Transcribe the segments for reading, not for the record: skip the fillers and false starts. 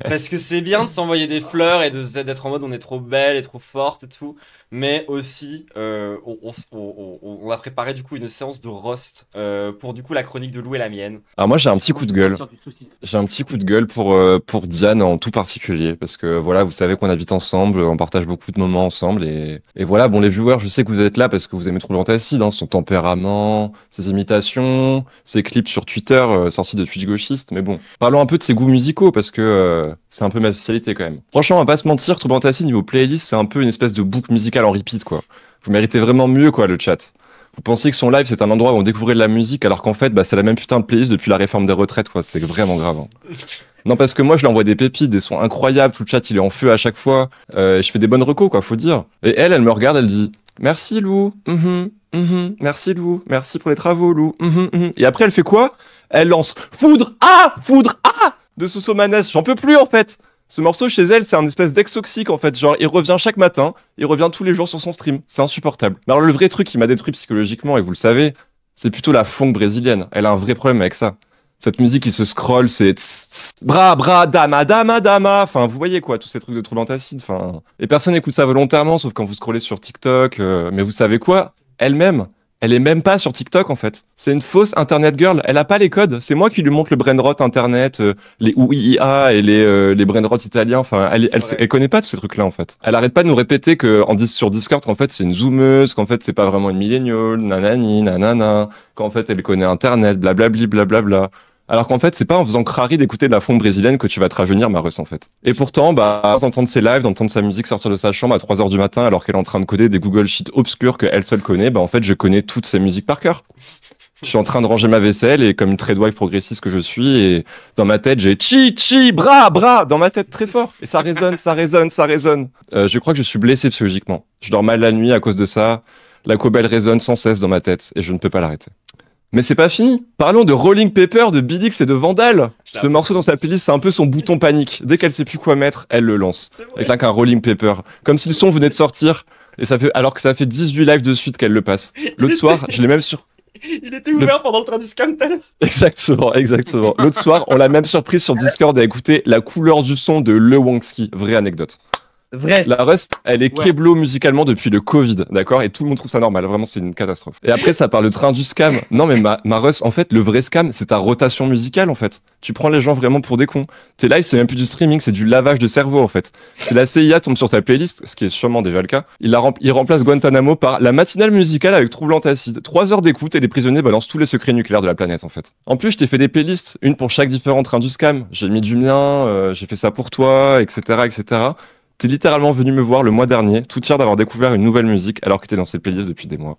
Parce que c'est bien de s'envoyer des fleurs et d'être en mode on est trop belle et trop forte et tout. Mais aussi, on a préparé du coup une séance de roast pour du coup la chronique de Lou et la mienne. Alors moi j'ai un petit Ah, moi, coup je de vais gueule. sortir du saucisse. J'ai un petit coup de gueule pour Diane en tout particulier, parce que voilà, vous savez qu'on habite ensemble, on partage beaucoup de moments ensemble, et voilà, bon les viewers, je sais que vous êtes là parce que vous aimez Troublante Acide, hein, son tempérament, ses imitations, ses clips sur Twitter sortis de Twitch gauchiste, mais bon, parlons un peu de ses goûts musicaux, parce que c'est un peu ma spécialité quand même. Franchement, on va pas se mentir, Troublante Acide niveau playlist, c'est un peu une espèce de boucle musicale en repeat, quoi. Vous méritez vraiment mieux, quoi, le chat. Vous pensez que son live c'est un endroit où on découvrait de la musique alors qu'en fait bah, c'est la même putain de playlist depuis la réforme des retraites quoi, c'est vraiment grave, hein. Non parce que moi je lui envoie des pépites, des sons incroyables, tout le chat il est en feu à chaque fois, je fais des bonnes recos quoi, faut dire. Et elle me regarde, elle dit merci Lou, merci Lou, merci pour les travaux Lou, Et après elle fait quoi? Elle lance foudre ah de Sosomanes, j'en peux plus en fait. Ce morceau chez elle, c'est un espèce d'ex-toxique en fait. Genre, il revient chaque matin, il revient tous les jours sur son stream. C'est insupportable. Mais alors, le vrai truc qui m'a détruit psychologiquement, et vous le savez, c'est plutôt la funk brésilienne. Elle a un vrai problème avec ça. Cette musique qui se scrolle, c'est tss, tss, bra, dama, dama, dama. Enfin, vous voyez quoi, tous ces trucs de troublante acide. Enfin, et personne n'écoute ça volontairement, sauf quand vous scrollez sur TikTok. Mais vous savez quoi? Elle-même, elle est même pas sur TikTok en fait. C'est une fausse internet girl. Elle a pas les codes. C'est moi qui lui montre le brainrot internet, les OUIA et les brainrot italiens. Enfin, C'est vrai. elle connaît pas tous ces trucs-là en fait. Elle arrête pas de nous répéter que sur Discord qu'en fait c'est une zoomeuse, qu'en fait c'est pas vraiment une millennial, nanani, nanana, qu'en fait elle connaît internet, blablabli, blablabla. Alors qu'en fait, c'est pas en faisant crari d'écouter de la funk brésilienne que tu vas te rajeunir, ma Russ, en fait. Et pourtant, bah, d'entendre ses lives, d'entendre sa musique sortir de sa chambre à 3 heures du matin alors qu'elle est en train de coder des Google Sheets obscurs qu'elle seule connaît, bah, en fait, je connais toutes ses musiques par cœur. Je suis en train de ranger ma vaisselle et comme une tradwife progressiste que je suis, et dans ma tête, j'ai chi, bra, dans ma tête très fort. Et ça résonne, ça résonne, ça résonne. Je crois que je suis blessé psychologiquement. Je dors mal la nuit à cause de ça. La cobelle résonne sans cesse dans ma tête et je ne peux pas l'arrêter. Mais c'est pas fini. Parlons de Rolling Paper, de Billix et de Vandal. Je l'ai Ce appris morceau sur dans sa Twitch. playlist, c'est un peu son bouton panique. Dès qu'elle sait plus quoi mettre, elle le lance. C'est Avec vrai. là qu'un Rolling Paper. Comme si le son venait de sortir. Et ça fait, alors que ça fait 18 lives de suite qu'elle le passe. Il L'autre soir, était, je l'ai même sur. il était le- ouvert pendant le train du scam tout à l'heure. Exactement, exactement. L'autre soir, on l'a même surprise sur Discord à écouter la couleur du son de Le Wonski. Vraie anecdote. Vrai. La Rust, elle est Ouais. kéblo musicalement depuis le Covid, d'accord? Et tout le monde trouve ça normal. Vraiment, c'est une catastrophe. Et après, ça parle le train du scam. Non, mais ma Rust, en fait, le vrai scam, c'est ta rotation musicale, en fait. Tu prends les gens vraiment pour des cons. T'es live, c'est même plus du streaming, c'est du lavage de cerveau, en fait. Si la CIA tombe sur ta playlist, ce qui est sûrement déjà le cas, il remplace Guantanamo par la matinale musicale avec Troublante Acide. 3 heures d'écoute et les prisonniers balancent tous les secrets nucléaires de la planète, en fait. En plus, je t'ai fait des playlists, une pour chaque différent train du scam. J'ai mis du mien, j'ai fait ça pour toi, etc., etc. T'es littéralement venu me voir le mois dernier, tout fier d'avoir découvert une nouvelle musique alors que t'es dans cette playlist depuis des mois.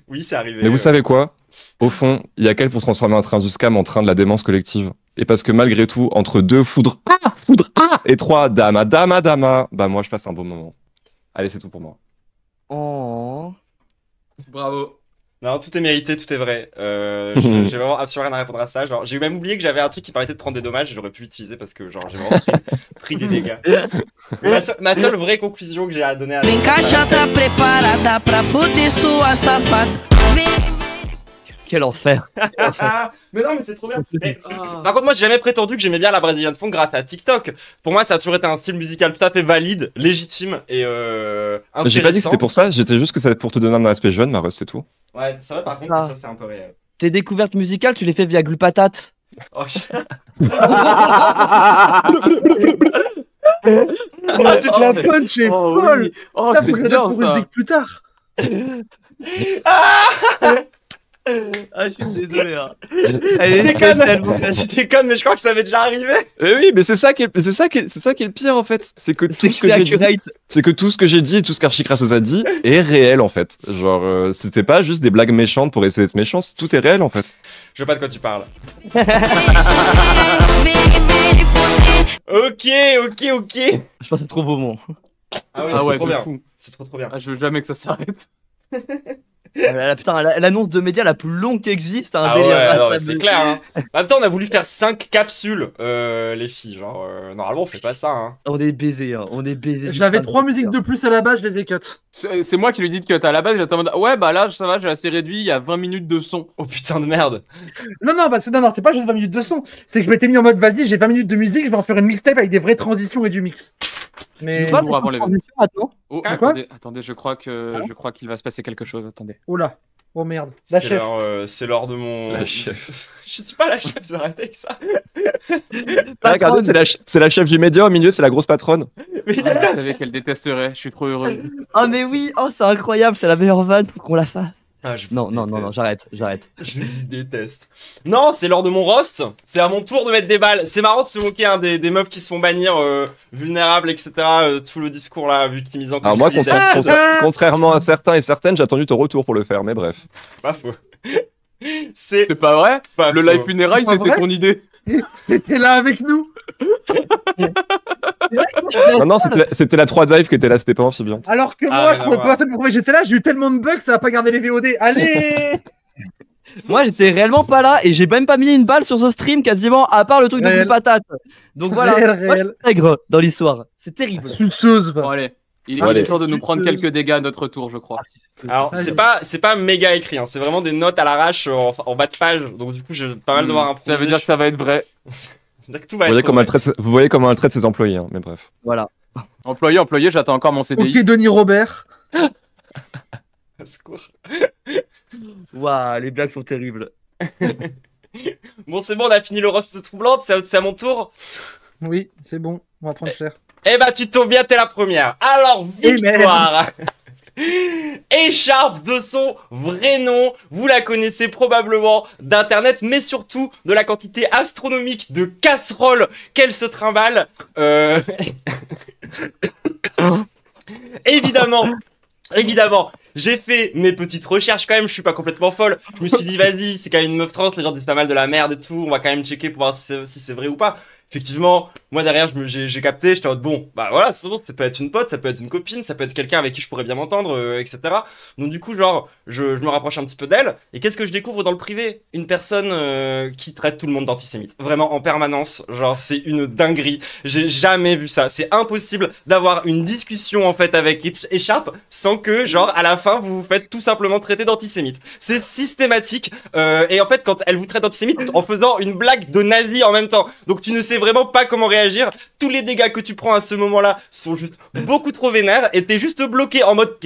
Oui, c'est arrivé. Mais vous savez quoi? Au fond, il y a qu'elle pour transformer un train du scam en train de la démence collective. Et parce que malgré tout, entre deux foudre et trois dama, bah moi je passe un beau moment. Allez, c'est tout pour moi. Oh. Bravo. Non, tout est mérité, tout est vrai. J'ai vraiment absolument rien à répondre à ça. Genre, j'ai même oublié que j'avais un truc qui permettait de prendre des dommages et j'aurais pu l'utiliser parce que genre j'ai vraiment pris des dégâts. Mais ma seule vraie conclusion que j'ai à donner à Vem cá, já ça, tá preparada pra fuder sua safada. Quel enfer. mais non, mais c'est trop bien. Mais, Ah. par contre, moi, j'ai jamais prétendu que j'aimais bien la Brazilian funk grâce à TikTok. Pour moi, ça a toujours été un style musical tout à fait valide, légitime et intéressant. J'ai pas dit que c'était pour ça, j'étais juste que ça pour te donner un aspect jeune, Marus, c'est tout. Ouais, c'est vrai, par Ça. contre, ça, c'est un peu réel. Tes découvertes musicales, tu les fais via Glupatate. Oh, Ah, c'est de la mais- punch et Oh, folle. oui. Oh, Ça, c'est faut que je bien pour ça. une plus tard. Ah, je suis désolé. Hein. Tu déconnes, tu déconnes, mais je crois que ça m'est déjà arrivé. Eh oui, mais c'est ça qui est le pire en fait. C'est que tout ce que j'ai dit, c'est que tout ce que j'ai dit et tout ce qu'Archicrasos a dit est réel en fait. Genre, c'était pas juste des blagues méchantes pour essayer d'être méchant, tout est réel en fait. Je sais pas de quoi tu parles. Ok. Je pense que c'est trop beau, mon. Ah ouais, Ah c'est ouais, trop de bien. fou. C'est trop bien. Ah, je veux jamais que ça s'arrête. Putain, l'annonce de médias la plus longue qui existe, un Ah délire. ouais, non, mais c'est clair. Hein. En même temps, on a voulu faire 5 capsules, les filles. Genre, normalement, on fait pas ça. Hein. On est baisés, hein. On est baisés. J'avais 3 musiques de plus à la base, je les ai cut. C'est moi qui lui dis que à la base, j'étais en mode ouais, bah là, ça va, j'ai assez réduit, il y a 20 minutes de son. Oh putain de merde. Non, c'est pas juste 20 minutes de son. C'est que je m'étais mis en mode, vas-y, j'ai 20 minutes de musique, je vais en faire une mixtape avec des vraies transitions et du mix. Mais. Tu vois, Toujours avant les maintenant. Oh, Quoi attendez, je crois qu'il va se passer quelque chose, attendez. Oh là. Oh merde. La chef. C'est l'heure de mon. La chef. Je suis pas la chef, de arrêter avec ça. Ah, regardez, c'est la chef du média, au milieu, c'est la grosse patronne. Mais Je savais qu'elle détesterait, je suis trop heureux. Ah mais oui, oh c'est incroyable, c'est la meilleure vanne, faut qu'on la fasse. Ah, je vous Non, déteste. j'arrête. Je vous déteste. Non, c'est l'heure de mon roast. C'est à mon tour de mettre des balles. C'est marrant de se moquer hein, des meufs qui se font bannir, vulnérables, etc. Tout le discours là, victimisant. Alors moi, contrairement à certains et certaines, j'ai attendu ton retour pour le faire, mais bref. Pas faux. C'est C'est pas vrai? pas Le faux. live funérailles, C'est pas c'était vrai ton idée. T'étais là avec nous. Non, c'était la 3 de Vive qui était là, c'était pas Amphibiante. Alors que Ah, moi, rien je à pouvais voir. pas te prouver que j'étais là, j'ai eu tellement de bugs, ça a pas gardé les VOD. Allez. Moi j'étais réellement pas là et j'ai même pas mis une balle sur ce stream quasiment à part le truc de Réel. Blue Patate. Donc voilà, Réel, moi je réel. suis aigre dans l'histoire. C'est terrible. Suceuse, va. Bon, allez. Il Allez. est temps de nous prendre quelques dégâts à notre tour, je crois. Alors, c'est pas méga écrit, hein. C'est vraiment des notes à l'arrache en bas de page. Donc, du coup, j'ai pas mal devoir improviser. Ça veut dire que ça va être vrai. Donc, tout Vous va voyez, être comment vrai. vous voyez comment elle traite ses employés, hein, mais bref. Voilà. Employé, j'attends encore mon CDI. Ok, Denis Robert. Au secours. Waouh, les blagues sont terribles. Bon, c'est bon, on a fini le roast troublante. C'est à mon tour. Oui, c'est bon, on va prendre cher. Eh bah, tu tombes bien, t'es la première. Alors, Eh victoire. Écharpe de son vrai nom, vous la connaissez probablement d'internet, mais surtout de la quantité astronomique de casseroles qu'elle se trimballe. Évidemment, j'ai fait mes petites recherches quand même, je suis pas complètement folle. Je me suis dit, vas-y, c'est quand même une meuf trans, les gens disent pas mal de la merde et tout, on va quand même checker pour voir si c'est vrai ou pas. Effectivement, moi derrière, j'ai capté, j'étais en mode, bon, bah voilà, c'est bon, ça peut être une pote, ça peut être une copine, ça peut être quelqu'un avec qui je pourrais bien m'entendre, etc. Donc du coup, genre, je me rapproche un petit peu d'elle, et qu'est-ce que je découvre dans le privé? Une personne qui traite tout le monde d'antisémite. Vraiment, en permanence, genre, c'est une dinguerie. J'ai jamais vu ça. C'est impossible d'avoir une discussion, en fait, avec Écharpe, sans que, genre, à la fin, vous vous faites tout simplement traiter d'antisémite. C'est systématique, et en fait, quand elle vous traite d'antisémite, en faisant une blague de nazi en même temps, donc tu ne sais vraiment pas comment réagir. Tous les dégâts que tu prends à ce moment-là sont juste beaucoup trop vénères et t'es juste bloqué en mode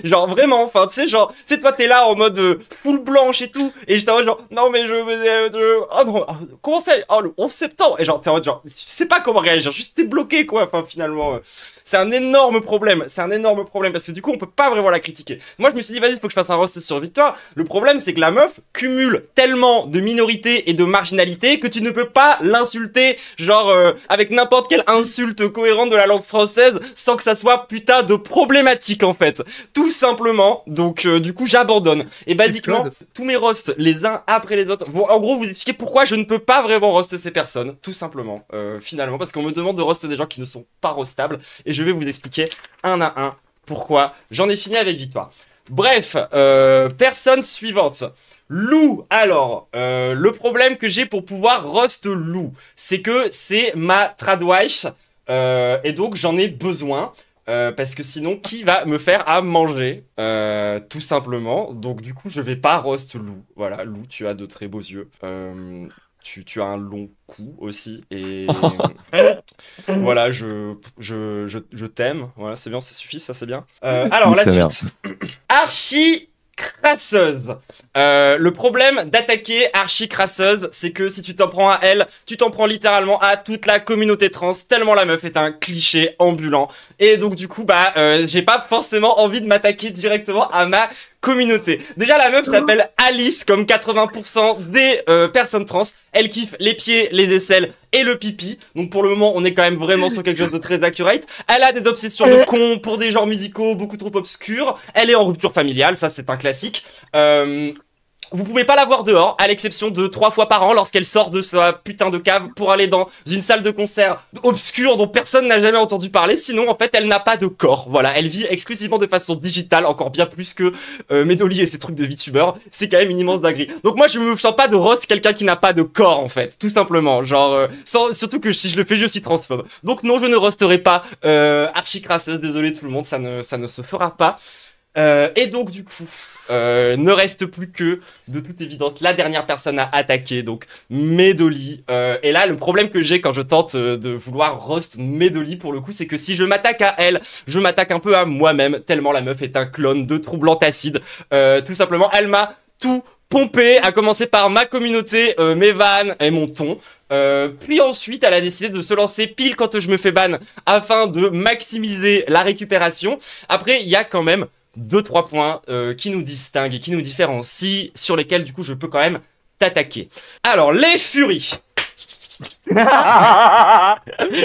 genre vraiment, enfin tu sais, genre, tu sais, toi t'es là en mode full blanche et tout, et j'étais en mode genre, non mais oh non, comment ça, oh le 11 septembre, et genre t'es en mode genre, tu sais pas comment réagir, juste t'es bloqué quoi, enfin finalement, c'est un énorme problème, parce que du coup on peut pas vraiment la critiquer. Moi je me suis dit, vas-y, faut que je fasse un roast sur Victoire. Le problème c'est que la meuf cumule tellement de minorités et de marginalité que tu ne peux pas l'insulter, genre avec n'importe quelle insulte cohérente de la langue française sans que ça soit putain de problématique en fait. Tout simplement, donc du coup j'abandonne. Et basiquement, tous mes roasts, les uns après les autres, vont en gros vous expliquer pourquoi je ne peux pas vraiment roast ces personnes, tout simplement, finalement, parce qu'on me demande de roast des gens qui ne sont pas roastables, et je vais vous expliquer un à un pourquoi. J'en ai fini avec Victoire. Bref, personne suivante. Lou, alors, le problème que j'ai pour pouvoir roast Lou, c'est que c'est ma tradwife, et donc j'en ai besoin, parce que sinon, qui va me faire à manger, tout simplement. Donc du coup, je vais pas roast Lou. Voilà, Lou, tu as de très beaux yeux. Tu as un long cou aussi, et voilà, je t'aime. Voilà, c'est bien, ça suffit, ça c'est bien. Alors, la suite. Archi crasseuse. Le problème d'attaquer archi crasseuse, c'est que si tu t'en prends à elle, tu t'en prends littéralement à toute la communauté trans, tellement la meuf est un cliché ambulant. Et donc du coup, bah, j'ai pas forcément envie de m'attaquer directement à ma communauté. Déjà, la meuf s'appelle Alice, comme 80% des personnes trans. Elle kiffe les pieds, les aisselles et le pipi. Donc pour le moment, on est quand même vraiment sur quelque chose de très accurate. Elle a des obsessions de con pour des genres musicaux beaucoup trop obscurs. Elle est en rupture familiale, ça c'est un classique. Vous pouvez pas la voir dehors, à l'exception de 3 fois par an lorsqu'elle sort de sa putain de cave pour aller dans une salle de concert obscure dont personne n'a jamais entendu parler. Sinon, en fait, elle n'a pas de corps. Voilà, elle vit exclusivement de façon digitale, encore bien plus que Medoli et ses trucs de VTuber. C'est quand même une immense dinguerie. Donc moi, je me sens pas de roast quelqu'un qui n'a pas de corps, en fait, tout simplement. Genre, surtout que si je le fais, je suis transphobe. Donc non, je ne roasterai pas archi crasseuse. Désolé tout le monde, ça ne se fera pas. Et donc du coup, ne reste plus que, de toute évidence, la dernière personne à attaquer, donc Medoli. Et là, le problème que j'ai quand je tente de vouloir roast Medoli, pour le coup, c'est que si je m'attaque à elle, je m'attaque un peu à moi-même, tellement la meuf est un clone de Troublante Acide. Tout simplement, elle m'a tout pompé, à commencer par ma communauté, mes vannes et mon ton. Puis ensuite, elle a décidé de se lancer pile quand je me fais ban, afin de maximiser la récupération. Après, il y a quand même 2-3 points qui nous distinguent et qui nous différencient, sur lesquels du coup je peux quand même t'attaquer. Alors, les furies.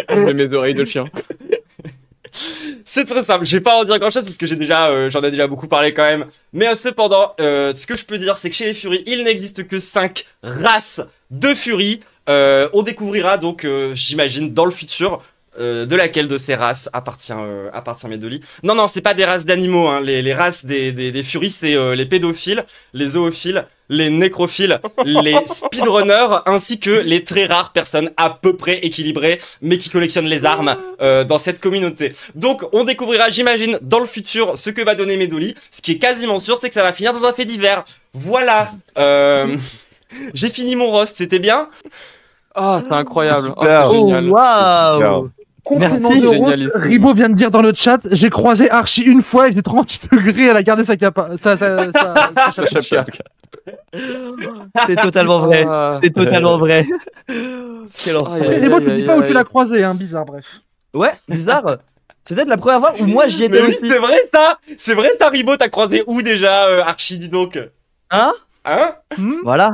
J'ai mes oreilles de chien. C'est très simple, je vais pas en dire grand chose parce que j'en ai déjà beaucoup parlé quand même. Mais cependant, ce que je peux dire, c'est que chez les furies, il n'existe que 5 races de furies. On découvrira donc, j'imagine, dans le futur, de laquelle de ces races appartient Medoli. Non, c'est pas des races d'animaux, hein. Les races des furies, c'est les pédophiles, les zoophiles, les nécrophiles, les speedrunners, ainsi que les très rares personnes à peu près équilibrées, mais qui collectionnent les armes dans cette communauté. Donc, on découvrira, j'imagine, dans le futur, ce que va donner Medoli. Ce qui est quasiment sûr, c'est que ça va finir dans un fait divers. Voilà. J'ai fini mon roast, c'était bien. Ah, c'est incroyable. Oh, Super. c'est génial. Waouh. Compliment Merci, de roast, génial. Ribo vient de dire dans le chat, j'ai croisé Archie une fois, il faisait 38 degrés, elle a gardé sa capa. Ça chape. C'est totalement vrai. Ah. C'est totalement vrai. Quel enfer. Aïe, aïe, Ribo, tu aïe, dis pas où aïe, tu l'as aïe. croisé, hein, bizarre, bref. Ouais, bizarre. C'est peut-être la première fois où moi j'y étais Mais oui, aussi. c'est vrai ça, Ribo, t'as croisé où déjà, Archie, dis donc? Hein? Hein? Voilà.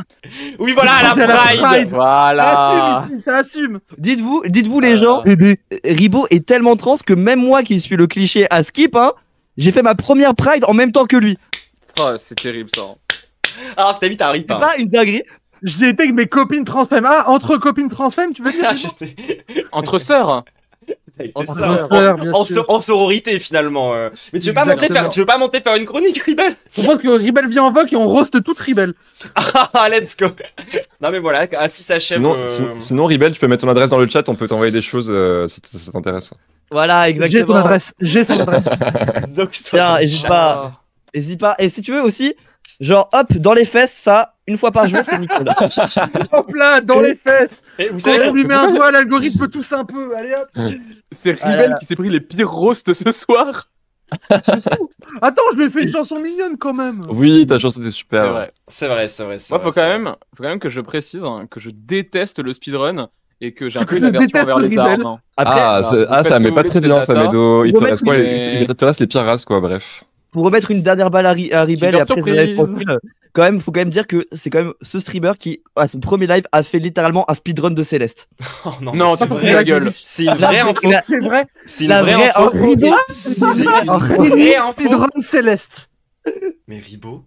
Oui, voilà, à C'est à la la Pride. Pride. Voilà. Ça assume. Dites-vous les gens, Aider. Ribo est tellement trans que même moi qui suis le cliché à skip, hein, j'ai fait ma première Pride en même temps que lui. Oh, c'est terrible ça. Alors que t'as vu, t'as rip, C'est hein. pas une dinguerie? J'y étais avec mes copines transfemmes. Ah, entre copines transfemmes, tu veux dire? Ah, Ribo j'étais Entre sœurs. avec En tes entre sœurs. sœurs, bien En, sûr. en sororité, finalement. Mais tu veux pas Exactement. monter faire une chronique, Ribel? Je pense que Ribel vient en vogue et on roast toute Ribel. Ah, let's go. Non, mais voilà, si ça achève. Sinon, Ribel, tu peux mettre ton adresse dans le chat, on peut t'envoyer des choses si ça t'intéresse. Voilà, J'ai son exactement. adresse. J'ai son adresse. Doxtoi. Tiens, n'hésite pas. N'hésite pas. Et si tu veux aussi, genre hop, dans les fesses, ça, une fois par jour, c'est nickel. Hop là, dans les fesses. Et vous Quand savez, on lui met un doigt, l'algorithme tousse un peu. Allez hop. C'est Ah là Ribel là. qui s'est pris les pires roasts ce soir. Attends, je lui ai fait une chanson mignonne quand même. Oui, ta chanson était C'est super. vrai. c'est vrai, c'est vrai. Moi, faut quand même que je précise hein, que je déteste le speedrun et que j'ai un peu Que une je aversion déteste envers les Ribel. dards. Après, alors, vous faites Ça met que pas vous très voulez bien, des ça, datas. Medo. Il Faut te mettre reste quoi? les- Il te reste les pires races, quoi, bref. pour remettre une dernière balle à Ribel et après je Surprise. vais tranquille, quand même, faut quand même dire que c'est quand même ce streamer qui, à son premier live, a fait littéralement un speedrun de Céleste. Oh, non, Non, mais tu c'est te vrai. la gueule. C'est une vraie info. C'est vrai. C'est une la vraie vraie info. info. Ribo, C'est une un vraie info. speedrun céleste. Mais Ribo,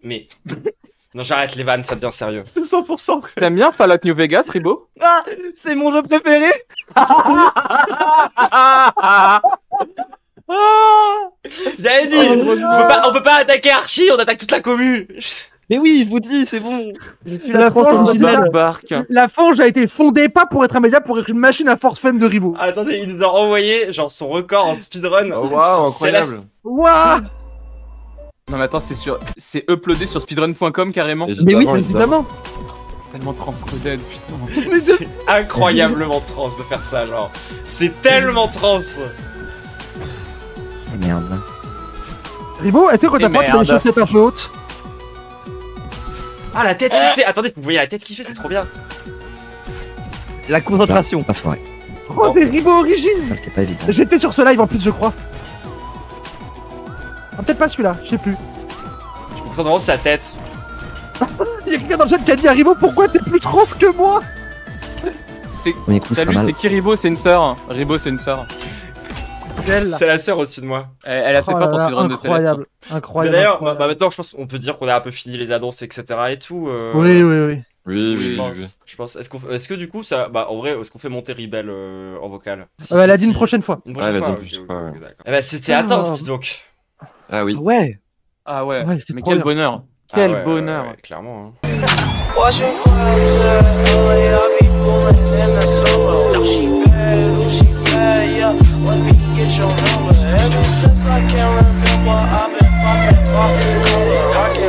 mais. Non, j'arrête les vannes, ça devient sérieux. C'est 100% vrai. T'aimes bien Fallout New Vegas, Ribo? Ah, c'est mon jeu préféré. J'avais dit, on peut pas attaquer Archie, on attaque toute la commu. Mais oui, je vous dis, c'est bon. Je suis La la France France originale. originale. Barque. La fange a été fondée pas pour être un média, pour être une machine à force femme de Ribo. Attendez, il nous a envoyé genre son record en speedrun. Oh, waouh, Céleste. incroyable. Ouah. Non mais attends, c'est uploadé sur speedrun.com carrément. Mais oui, Évidemment. Tellement transcoded, putain. C'est incroyablement trans de faire ça, genre. C'est tellement trans. Merde. Ribo, est-ce que quand Et t'as pas les merde. chaussettes un peu hautes? Ah, la tête qui fait. Attendez, vous voyez la tête qui fait, c'est trop bien. La concentration. Pas soirée. Oh, des Ribo Origins. Ça qui est pas évident. J'étais sur ce live en plus, je crois. Ah, peut-être pas celui-là, je sais plus. Je me concentre vraiment sur sa tête. Il y a quelqu'un dans le chat qui a dit à Ribo, pourquoi t'es plus trans que moi? C'est... Premier coup, c'est pas Salut, mal. c'est qui Ribo? C'est une sœur. Ribo, c'est une sœur. Elle, là. C'est la sœur au-dessus de moi. Elle a assez Oh forte là en là, speedrun de Céleste. incroyable, Mais incroyable. d'ailleurs, incroyable. bah, maintenant, je pense qu'on peut dire qu'on a un peu fini les annonces, etc. et tout. Oui, oui, oui. Oui, Je oui, pense. oui. Je pense. Est-ce que du coup, ça. Bah, en vrai, est-ce qu'on fait monter Rebelle en vocal? Elle a dit une prochaine fois. Une prochaine Ouais, elle a fois. dit une prochaine fois, ouais. D'accord. Eh ben, c'était Attends, dis donc. Ah oui. Ouais. Ah ouais, Ouais, c'est mais trop quel bien. bonheur. Ah Quel ouais, bonheur. ouais, clairement. Hein. Watching clouds, LA, I be pulling in the solo. So she bad, oh she bad, yeah. Let me get your number. Ever since I can remember, I've been popping color. I